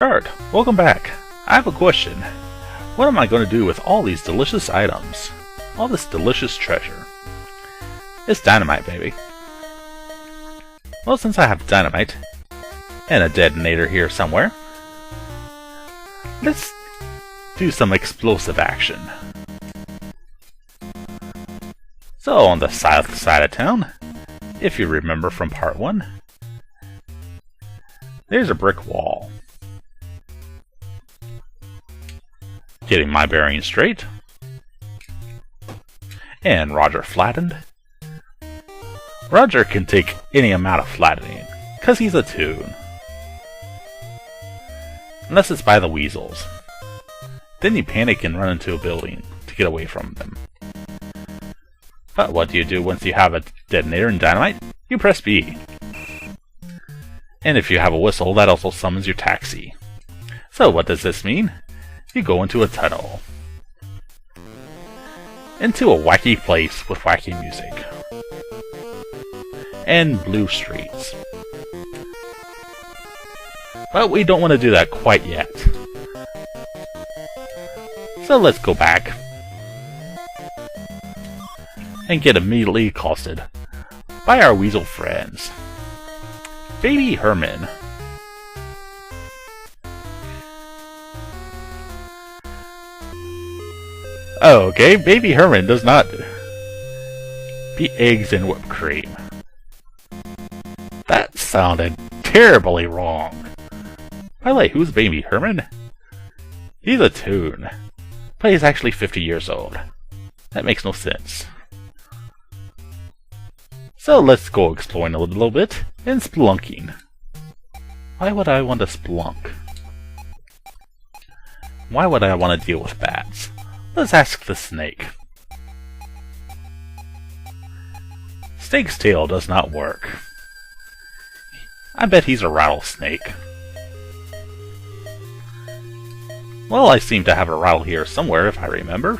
Art, welcome back. I have a question. What am I going to do with all these delicious items? All this delicious treasure? It's dynamite, baby. Well, since I have dynamite and a detonator here somewhere, let's do some explosive action. So, on the south side of town, if you remember from part 1, there's a brick wall. Getting my bearings straight, and Roger flattened. Roger can take any amount of flattening, cause he's a toon. Unless it's by the weasels. Then you panic and run into a building to get away from them. But what do you do once you have a detonator and dynamite? You press B. And if you have a whistle, that also summons your taxi. So what does this mean? You go into a tunnel. Into a wacky place with wacky music. And blue streets. But we don't want to do that quite yet. So let's go back. And get immediately accosted by our weasel friends. Baby Herman. Oh, okay, Baby Herman does not beat eggs in whipped cream. That sounded terribly wrong. By the way, who's Baby Herman? He's a toon, but he's actually 50 years old. That makes no sense. So let's go exploring a little bit and spelunking. Why would I want to spelunk? Why would I want to deal with bats? Let's ask the snake. Snake's tail does not work. I bet he's a rattlesnake. Well, I seem to have a rattle here somewhere, if I remember.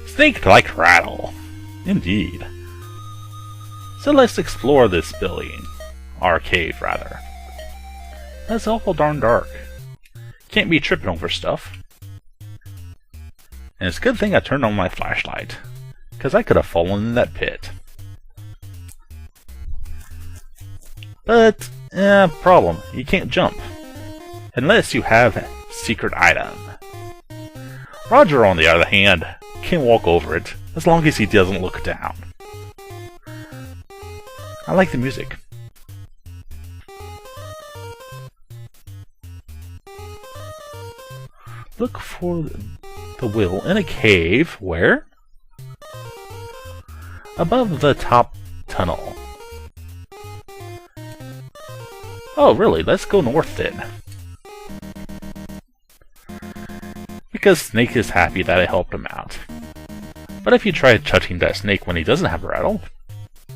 Snake like rattle. Indeed. So let's explore this building. Our cave, rather. That's awful darn dark. Can't be tripping over stuff. And it's a good thing I turned on my flashlight, because I could have fallen in that pit. But, problem. You can't jump. Unless you have a secret item. Roger, on the other hand, can walk over it, as long as he doesn't look down. I like the music. Look for the will in a cave where? Above the top tunnel. Oh, really? Let's go north then. Because Snake is happy that I helped him out. But if you try touching that snake when he doesn't have a rattle,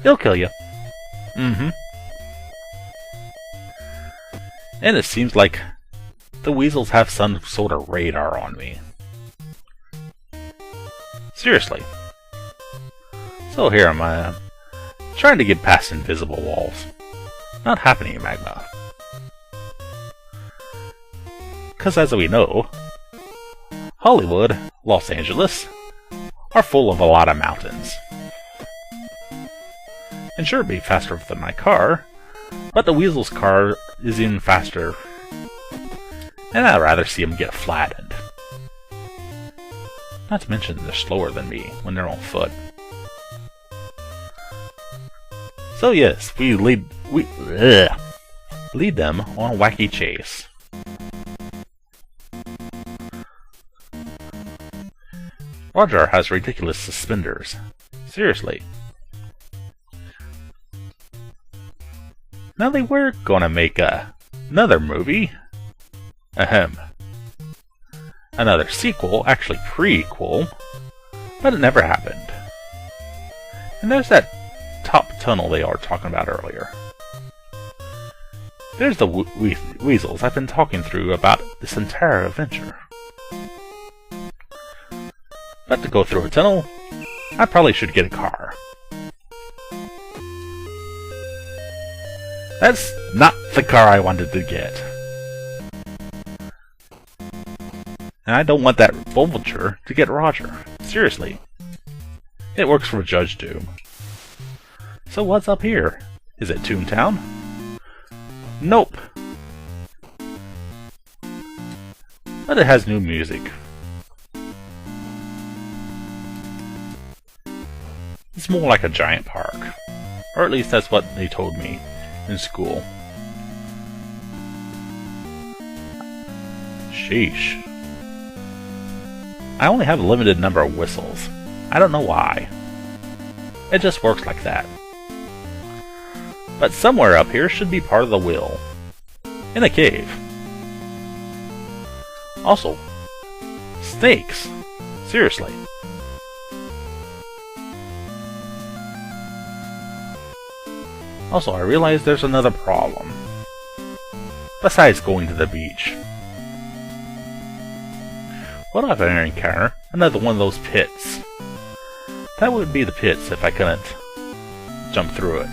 he'll kill you. And it seems like the weasels have some sort of radar on me. Seriously. So here am I, trying to get past invisible walls. Not happening in Magma. Because as we know, Hollywood, Los Angeles, are full of a lot of mountains. And sure, it'd be faster than my car, but the weasel's car is even faster. And I'd rather see them get flattened. Not to mention they're slower than me when they're on foot. So yes, we lead them on a wacky chase. Roger has ridiculous suspenders. Seriously. Now they were gonna make another movie. Ahem. Another sequel, actually prequel, but it never happened. And there's that top tunnel they were talking about earlier. There's the weasels I've been talking through about this entire adventure. But to go through a tunnel, I probably should get a car. That's not the car I wanted to get. And I don't want that vulture to get Roger. Seriously. It works for Judge Doom. So what's up here? Is it Toontown? Nope. But it has new music. It's more like a giant park. Or at least that's what they told me in school. Sheesh. I only have a limited number of whistles. I don't know why. It just works like that. But somewhere up here should be part of the wheel. In a cave. Also, snakes. Seriously. Also, I realize there's another problem. Besides going to the beach. What if I encounter another one of those pits? That would be the pits if I couldn't jump through it.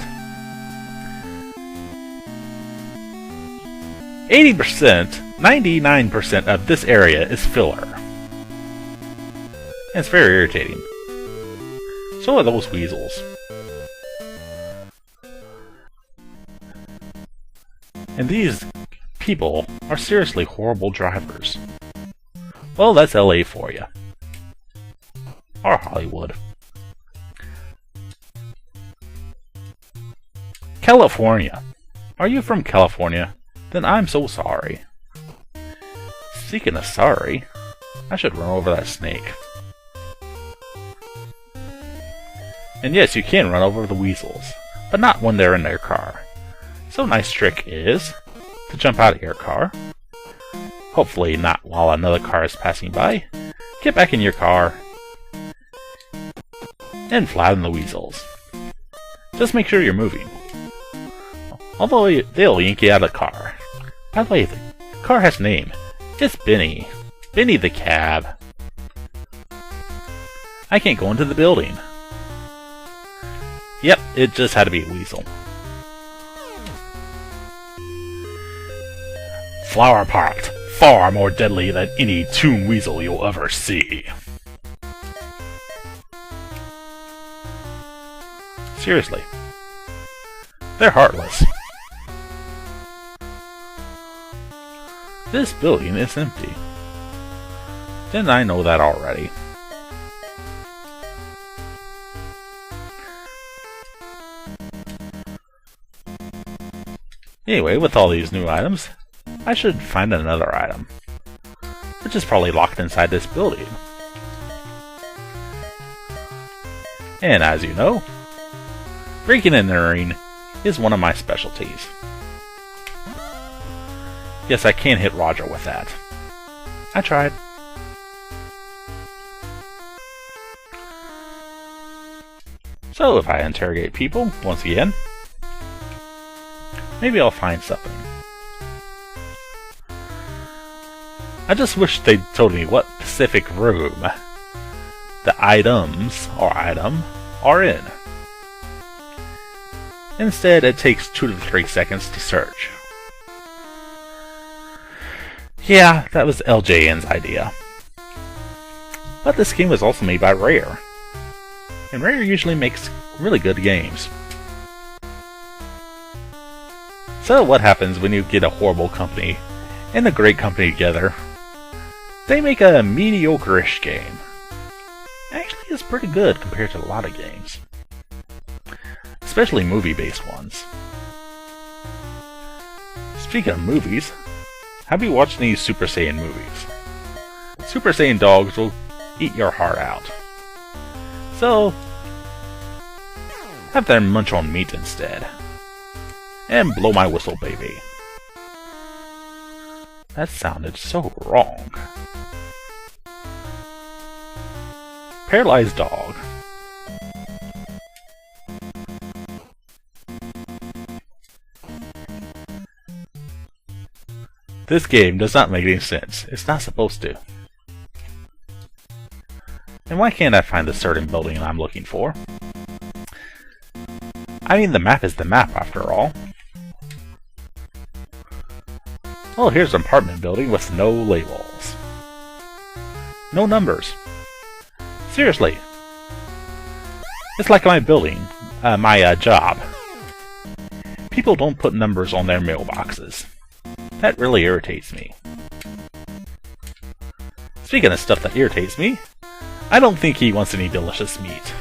80%, 99% of this area is filler. And it's very irritating. So are those weasels. And these people are seriously horrible drivers. Well, that's LA for you. Or Hollywood. California. Are you from California? Then I'm so sorry. Speaking of sorry, I should run over that snake. And yes, you can run over the weasels, but not when they're in their car. So a nice trick is to jump out of your car. Hopefully not while another car is passing by. Get back in your car and flatten the weasels. Just make sure you're moving. Although they'll yank you out of the car. By the way, the car has a name. It's Benny. Benny the cab. I can't go into the building. Yep, it just had to be a weasel. Flower pot. Far more deadly than any tomb weasel you'll ever see. Seriously. They're heartless. This building is empty. Didn't I know that already? Anyway, with all these new items, I should find another item, which is probably locked inside this building. And as you know, breaking and entering is one of my specialties. Yes, I can hit Roger with that. I tried. So if I interrogate people once again, maybe I'll find something. I just wish they'd told me what specific room the items or item are in. Instead, it takes 2 to 3 seconds to search. Yeah, that was LJN's idea. But this game was also made by Rare. And Rare usually makes really good games. So what happens when you get a horrible company and a great company together? They make a mediocre-ish game. Actually, it's pretty good compared to a lot of games. Especially movie-based ones. Speaking of movies, have you watched any Super Saiyan movies? Super Saiyan dogs will eat your heart out. So, have them munch on meat instead. And blow my whistle, baby. That sounded so wrong. Paralyzed dog. This game does not make any sense. It's not supposed to. And why can't I find the certain building I'm looking for? I mean, the map is the map after all. Well, here's an apartment building with no labels. No numbers. Seriously. It's like my building, my job. People don't put numbers on their mailboxes. That really irritates me. Speaking of stuff that irritates me, I don't think he wants any delicious meat.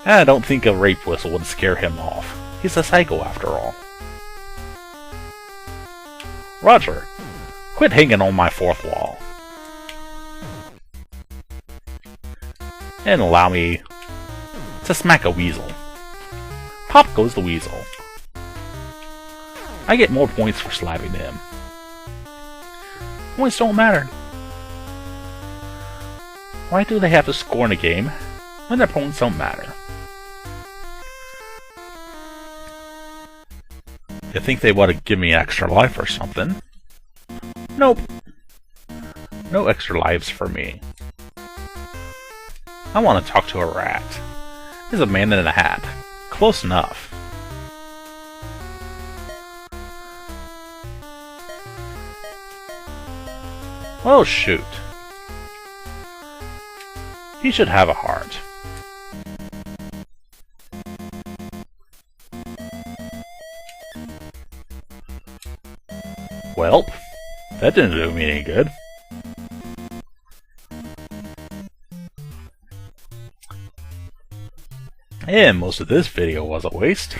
I don't think a rape whistle would scare him off. He's a psycho after all. Roger, quit hanging on my fourth wall. And allow me to smack a weasel. Pop goes the weasel. I get more points for slapping him. Points don't matter. Why do they have to score in a game when their points don't matter? You think they want to give me extra life or something? Nope. No extra lives for me. I want to talk to a rat. He's a man in a hat. Close enough. Well, shoot. He should have a heart. Welp, that didn't do me any good. And most of this video was a waste.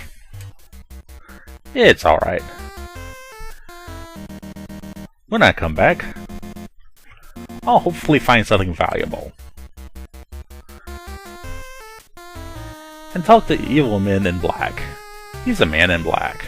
It's alright. When I come back, I'll hopefully find something valuable. And talk to Evil Man in Black. He's a man in black.